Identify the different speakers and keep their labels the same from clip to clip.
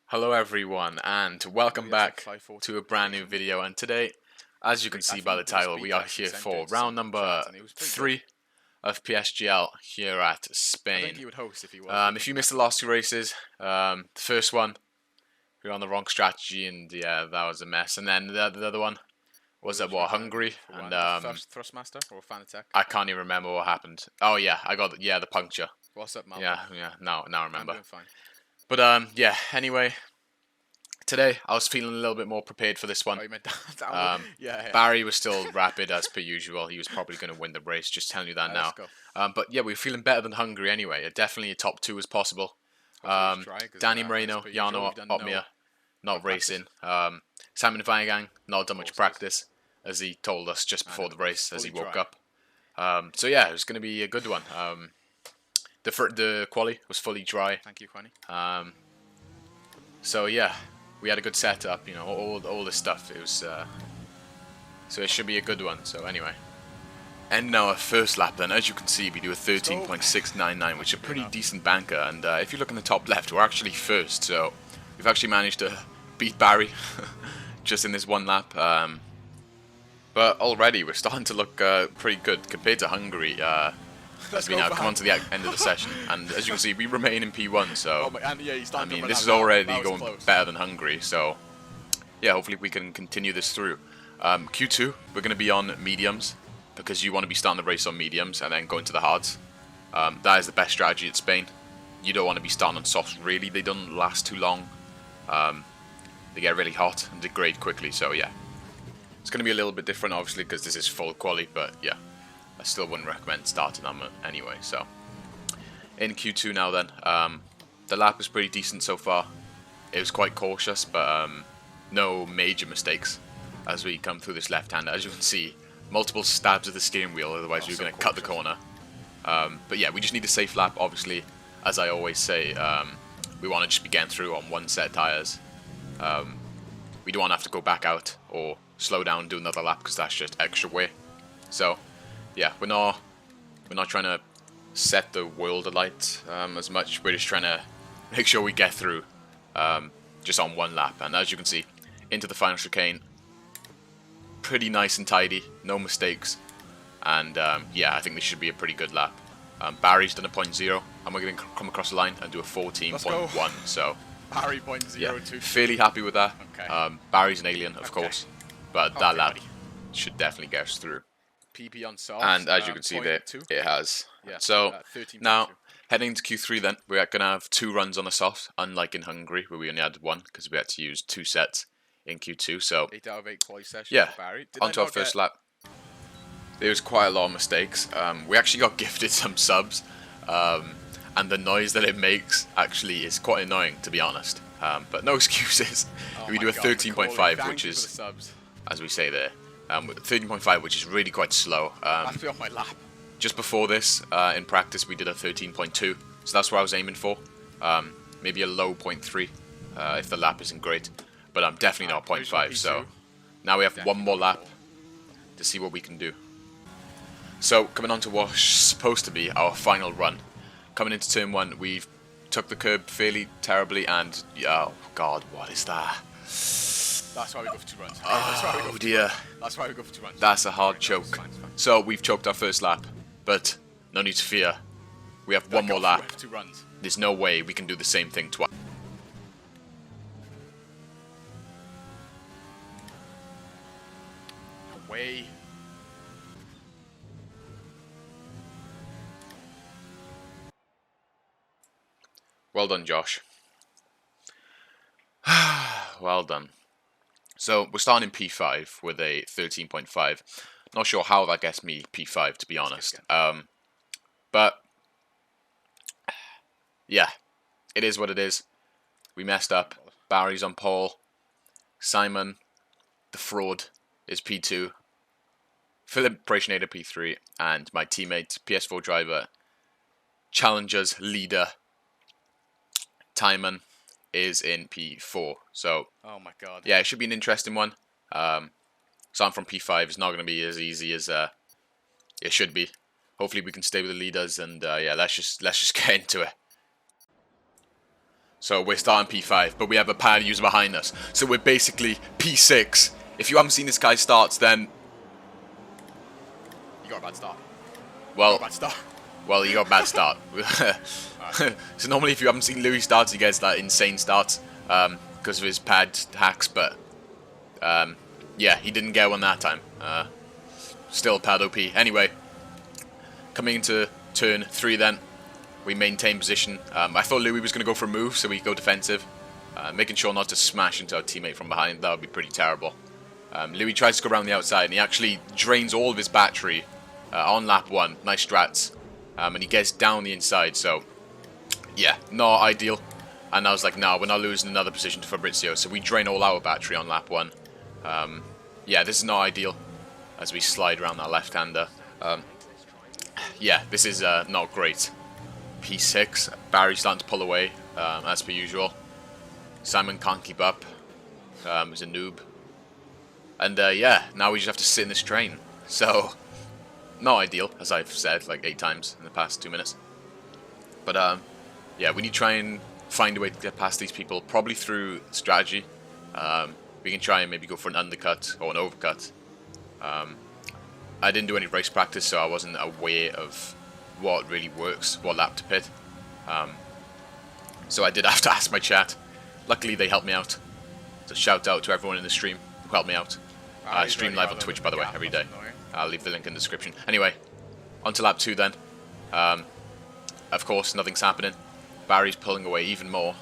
Speaker 1: Hello everyone and welcome back to a brand new video, and today, as you can see by the title, we are here for round number 3 of PSGL here at Spain. If you missed the last two races, the first one we were on the wrong strategy and yeah, that was a mess, and then the other one was at Hungary, and
Speaker 2: Thrustmaster or fan attack?
Speaker 1: I can't even remember what happened. Oh yeah, I got the puncture.
Speaker 2: What's up, Mal?
Speaker 1: Yeah, now I remember.
Speaker 2: I'm doing fine.
Speaker 1: But yeah, anyway, today I was feeling a little bit more prepared for this one.
Speaker 2: Oh, you meant that yeah.
Speaker 1: Barry was still rapid as per usual. He was probably going to win the race, just telling you that now.
Speaker 2: Let's go.
Speaker 1: But yeah, we were feeling better than Hungary anyway. Definitely a top 2 as possible. Danny Moreno, Jarno Otmia, not racing. Simon Weigang, not done much practice, as he told us just before the race, as he woke up. So yeah, it was going to be a good one. The quali was fully dry.
Speaker 2: Thank you, Quanny.
Speaker 1: So yeah, we had a good setup, you know, all this stuff. It was so it should be a good one. So anyway, and now our first lap. Then, as you can see, we do a 13.699, which is a pretty decent banker. And if you look in the top left, we're actually first. So we've actually managed to beat Barry just in this one lap. But already we're starting to look pretty good compared to Hungary. As we now come on to the end of the session, and as you can see, we remain in P1, so I mean, this is already going better than Hungary, so yeah, hopefully we can continue this through. Q2, we're going to be on mediums, because you want to be starting the race on mediums and then going to the hards. That is the best strategy at Spain. You don't want to be starting on softs, really. They don't last too long. They get really hot and degrade quickly, so yeah. It's going to be a little bit different, obviously, because this is full quali, but yeah. I still wouldn't recommend starting them anyway. So in Q2 now then, the lap was pretty decent so far. It was quite cautious, but no major mistakes as we come through this left hand. As you can see, multiple stabs of the steering wheel, otherwise we're going to cut the corner. But yeah, we just need a safe lap, obviously. As I always say, we want to just be getting through on one set of tyres. We don't want to have to go back out or slow down and do another lap, because that's just extra wear. So yeah, we're not trying to set the world alight as much. We're just trying to make sure we get through just on one lap. And as you can see, into the final chicane, pretty nice and tidy, no mistakes. And yeah, I think this should be a pretty good lap. Barry's done a 0.0, and we're going to come across the line and do a 14.1. So
Speaker 2: Barry 0.02.
Speaker 1: Yeah, fairly happy with that.
Speaker 2: Okay.
Speaker 1: Barry's an alien, of course, but that lap should definitely get us through.
Speaker 2: PP on softs,
Speaker 1: and as you can see there, it has. Yeah, so now heading to Q3 then, we're going to have 2 runs on the softs, unlike in Hungary where we only had 1 because we had to use 2 sets in Q2. So
Speaker 2: 8 out of 8 quali sessions.
Speaker 1: Yeah,
Speaker 2: for Barry.
Speaker 1: onto our first lap. There was quite a lot of mistakes. We actually got gifted some subs, and the noise that it makes actually is quite annoying, to be honest. But no excuses. We do a 13.5, which is, as we say there, 13.5, which is really quite slow.
Speaker 2: That's on my lap.
Speaker 1: Just before this, in practice, we did a 13.2, so that's what I was aiming for. Maybe a low 0.3 if the lap isn't great, but I'm definitely not 0.5. So now we have one more lap to see what we can do. So coming on to what's supposed to be our final run. Coming into turn 1, we've took the curb fairly terribly, and oh god, what is that?
Speaker 2: That's why we go for 2 runs.
Speaker 1: Oh dear.
Speaker 2: That's why we go for 2 runs.
Speaker 1: That's a hard choke.
Speaker 2: It's fine.
Speaker 1: So we've choked our first lap, but no need to fear. We have one more lap.
Speaker 2: 2 runs.
Speaker 1: There's no way we can do the same thing twice.
Speaker 2: Away.
Speaker 1: Well done, Josh. Well done. So we're starting in P5 with a 13.5. Not sure how that gets me P5, to be honest. But yeah, it is what it is. We messed up. Barry's on pole. Simon, the fraud, is P2. Philip Prationator P3, and my teammate, PS4 driver, challengers leader, Timon, is in P4. So
Speaker 2: oh my god.
Speaker 1: Yeah, it should be an interesting one. So I'm from P5. It's not going to be as easy as it should be. Hopefully we can stay with the leaders, and yeah, let's just get into it. So we're starting P5, but we have a pad user behind us. So we're basically P6. If you haven't seen this guy's starts, then...
Speaker 2: You got a bad start.
Speaker 1: Well,
Speaker 2: You got a bad start.
Speaker 1: well, you got a bad start. So normally if you haven't seen Louis starts, he gets that insane starts because of his pad hacks, but yeah, he didn't get one that time. Still pad OP. Anyway, coming into turn 3 then, we maintain position. I thought Louis was going to go for a move, so we go defensive. Making sure not to smash into our teammate from behind, that would be pretty terrible. Louis tries to go around the outside, and he actually drains all of his battery on lap 1. Nice strats. And he gets down the inside, so yeah, not ideal. And I was like, no, we're not losing another position to Fabrizio, so we drain all our battery on lap 1. Yeah, this is not ideal as we slide around that left-hander. Yeah, this is not great. P6, Barry's starting to pull away, as per usual. Simon can't keep up, he's a noob. And yeah, now we just have to sit in this train. So, not ideal, as I've said like 8 times in the past 2 minutes. But yeah, we need to try and find a way to get past these people, probably through strategy. We can try and maybe go for an undercut or an overcut. I didn't do any race practice, so I wasn't aware of what really works, what lap to pit. So I did have to ask my chat. Luckily they helped me out. So shout out to everyone in the stream who helped me out. I stream live on Twitch, by the way, every day. I'll leave the link in the description. Anyway, on to lap 2 then. Of course, nothing's happening. Barry's pulling away even more.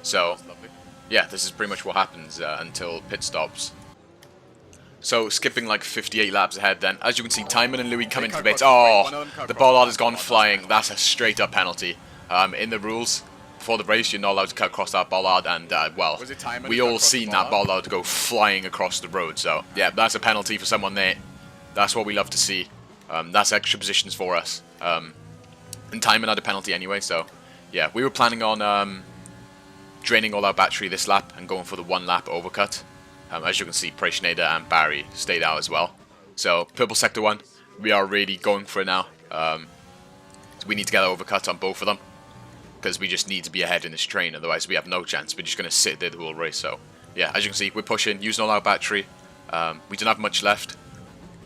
Speaker 1: So, yeah, this is pretty much what happens until pit stops. So, skipping like 58 laps ahead then. As you can see, Timon and Louis come into the pits. Oh, the bollard has gone flying. That's a straight up penalty. In the rules, before the race, you're not allowed to cut across that bollard, and well, we all seen that bollard go flying across the road, so yeah, that's a penalty for someone there. That's what we love to see. That's extra positions for us. And Timon had a penalty anyway, so yeah, we were planning on draining all our battery this lap and going for the 1 lap overcut. As you can see, Schneider and Barry stayed out as well. So, Purple Sector 1, we are really going for it now. So we need to get an overcut on both of them, because we just need to be ahead in this train, otherwise we have no chance. We're just going to sit there the whole race. So, yeah, as you can see, we're pushing, using all our battery. We don't have much left,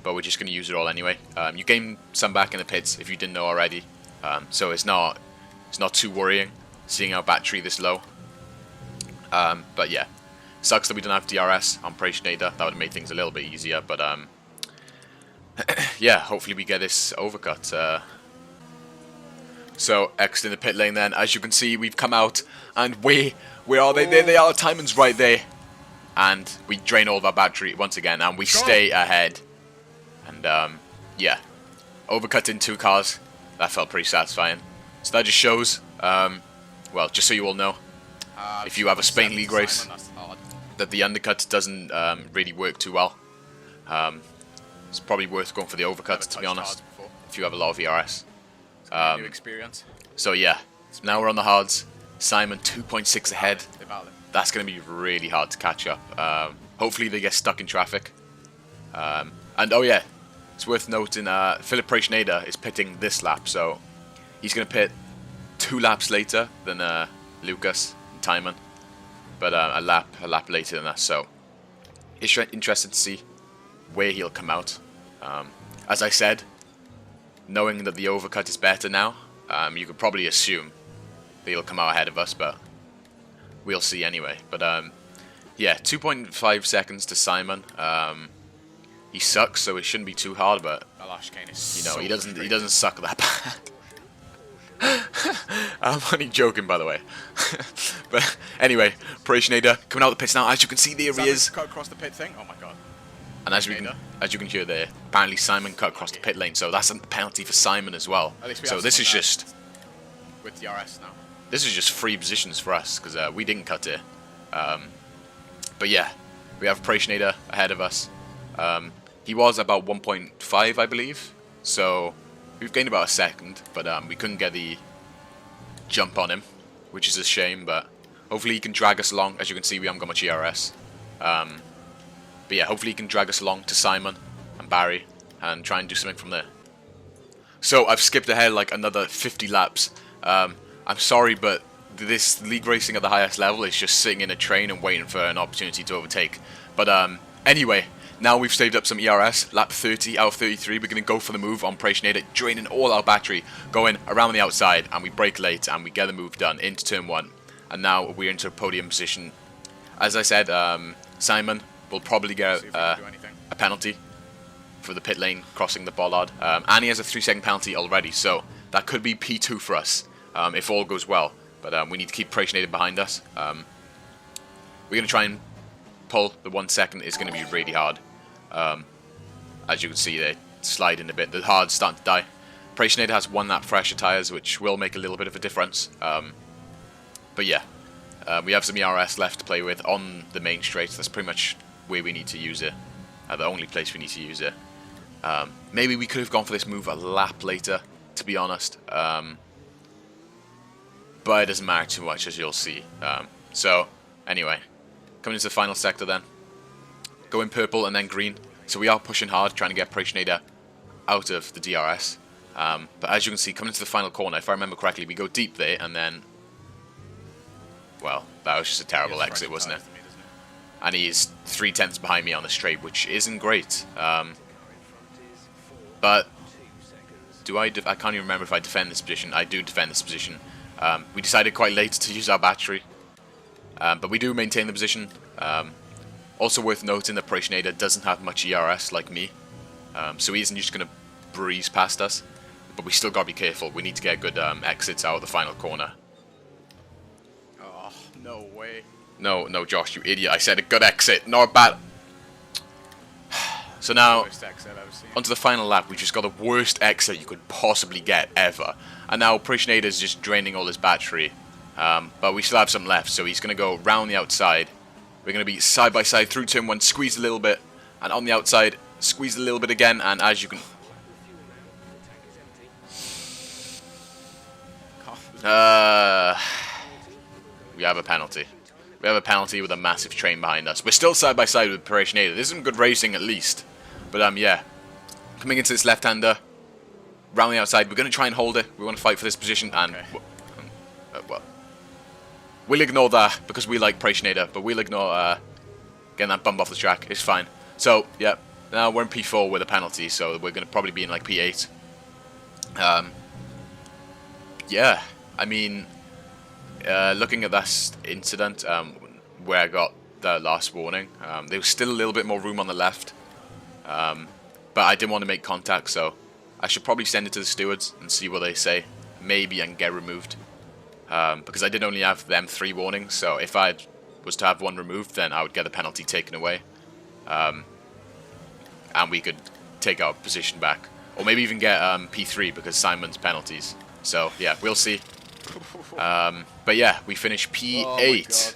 Speaker 1: but we're just going to use it all anyway. You gain some back in the pits if you didn't know already. So it's not too worrying seeing our battery this low. But yeah, sucks that we don't have DRS on Schneider. That would have made things a little bit easier, but yeah, hopefully we get this overcut. So, X in the pit lane then. As you can see, we've come out, and where are they? There they are. Timon's right there. And we drain all of our battery once again, and we stay ahead. And, yeah. Overcut in 2 cars. That felt pretty satisfying. So that just shows, well, just so you all know, if you have a Spain League race, that the undercut doesn't really work too well. It's probably worth going for the overcut, to be honest, if you have a lot of ERS.
Speaker 2: New experience.
Speaker 1: So yeah, now we're on the hards. Simon 2.6 ahead. That's going to be really hard to catch up. Hopefully they get stuck in traffic. And oh yeah, it's worth noting Philip Schneider is pitting this lap, so he's going to pit 2 laps later than Lucas and Timon, but a lap later than us. So it's interesting to see where he'll come out. As I said, knowing that the overcut is better now, you could probably assume that he'll come out ahead of us, but we'll see anyway. But yeah, 2.5 seconds to Simon. He sucks, so it shouldn't be too hard, but you know, he doesn't suck that bad. I'm only joking, by the way. But anyway, Schneider coming out of the pits now. As you can see, there he is.
Speaker 2: Cut across the pit thing. Oh my god.
Speaker 1: And as you can hear there, apparently Simon cut across the pit lane, so that's a penalty for Simon as well. So this is just
Speaker 2: with DRS now.
Speaker 1: This is just free positions for us because we didn't cut it. But yeah, we have Schneider ahead of us. He was about 1.5, I believe. So we've gained about a second, but we couldn't get the jump on him, which is a shame. But hopefully he can drag us along. As you can see, we haven't got much ERS. But yeah, hopefully he can drag us along to Simon and Barry and try and do something from there. So I've skipped ahead like another 50 laps. I'm sorry, but this league racing at the highest level is just sitting in a train and waiting for an opportunity to overtake. But anyway, now we've saved up some ERS, lap 30 out of 33, we're going to go for the move on Prationator, draining all our battery, going around the outside, and we brake late, and we get the move done into turn 1. And now we're into a podium position. As I said, Simon will probably get a penalty for the pit lane crossing the bollard. And he has a 3-second penalty already, so that could be P2 for us if all goes well. But we need to keep Prationator behind us. We're going to try and pull the 1 second. Is going to be really hard. As you can see, they're sliding a bit. The hard's starting to die. Prationator has 1 lap fresher tyres, which will make a little bit of a difference. But yeah, we have some ERS left to play with on the main straight. That's pretty much where we need to use it. The only place we need to use it. Maybe we could have gone for this move a lap later, to be honest. But it doesn't matter too much, as you'll see. So, anyway, coming into the final sector then. Going purple and then green. So we are pushing hard, trying to get Prationator out of the DRS. But as you can see, coming into the final corner, if I remember correctly, we go deep there and then... Well, that was just a terrible exit, wasn't it? And he's 3/10 behind me on the straight, which isn't great. But do I can't even remember if I defend this position. I do defend this position. We decided quite late to use our battery. But we do maintain the position. Also worth noting that Prationator doesn't have much ERS like me. So he isn't just going to breeze past us. But we still got to be careful. We need to get good exits out of the final corner.
Speaker 2: Oh, no way.
Speaker 1: No, Josh, you idiot. I said a good exit, not a bad... So now, onto the final lap, we just got the worst exit you could possibly get ever. And now Prationator is just draining all his battery. But we still have some left, so he's going to go round the outside. We're going to be side by side through turn 1, squeeze a little bit. And on the outside, squeeze a little bit again, and as you can... We have a penalty. We have a penalty with a massive train behind us. We're still side by side with Prationator. This is some good racing at least. But yeah, coming into this left-hander, round the outside, we're going to try and hold it. We want to fight for this position, and well, we'll ignore that because we like Prationator, but we'll ignore getting that bump off the track. It's fine. So yeah, now we're in P4 with a penalty, so we're going to probably be in like P8. Yeah, I mean, looking at that incident where I got the last warning, there was still a little bit more room on the left, but I didn't want to make contact, so I should probably send it to the stewards and see what they say. Maybe I can get removed, because I did only have them 3 warnings, so if I was to have 1 removed, then I would get the penalty taken away, and we could take our position back, or maybe even get P3 because Simon's penalties. So yeah, we'll see. But yeah, we finished P8,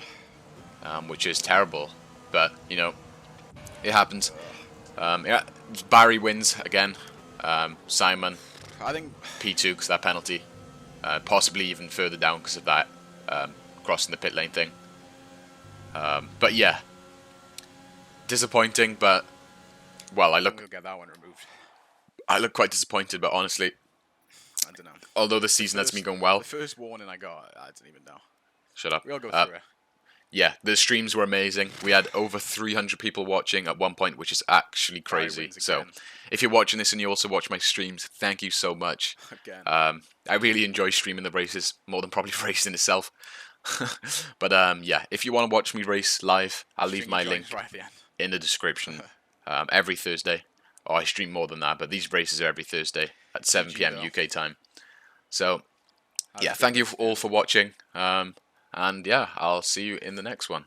Speaker 1: which is terrible, but you know, it happens. Yeah, Barry wins again. Simon,
Speaker 2: I think
Speaker 1: P2 because of that penalty, possibly even further down because of that crossing the pit lane thing. But yeah, disappointing. But well,
Speaker 2: we'll get that one removed.
Speaker 1: I look quite disappointed, but honestly,
Speaker 2: I don't know.
Speaker 1: although the season has been going well.
Speaker 2: The first warning I got, I didn't even know.
Speaker 1: Shut up.
Speaker 2: We'll go through it.
Speaker 1: Yeah, the streams were amazing. We had over 300 people watching at one point, which is actually crazy. So, if you're watching this and you also watch my streams, thank you so much.
Speaker 2: Again.
Speaker 1: I really enjoy streaming the races more than probably racing itself. But yeah, if you want to watch me race live, I'll leave my link
Speaker 2: right at the end.
Speaker 1: in the description. Every Thursday. Oh, I stream more than that, but these races are every Thursday at 7 PM UK time. So, yeah, thank you all for watching. And yeah, I'll see you in the next one.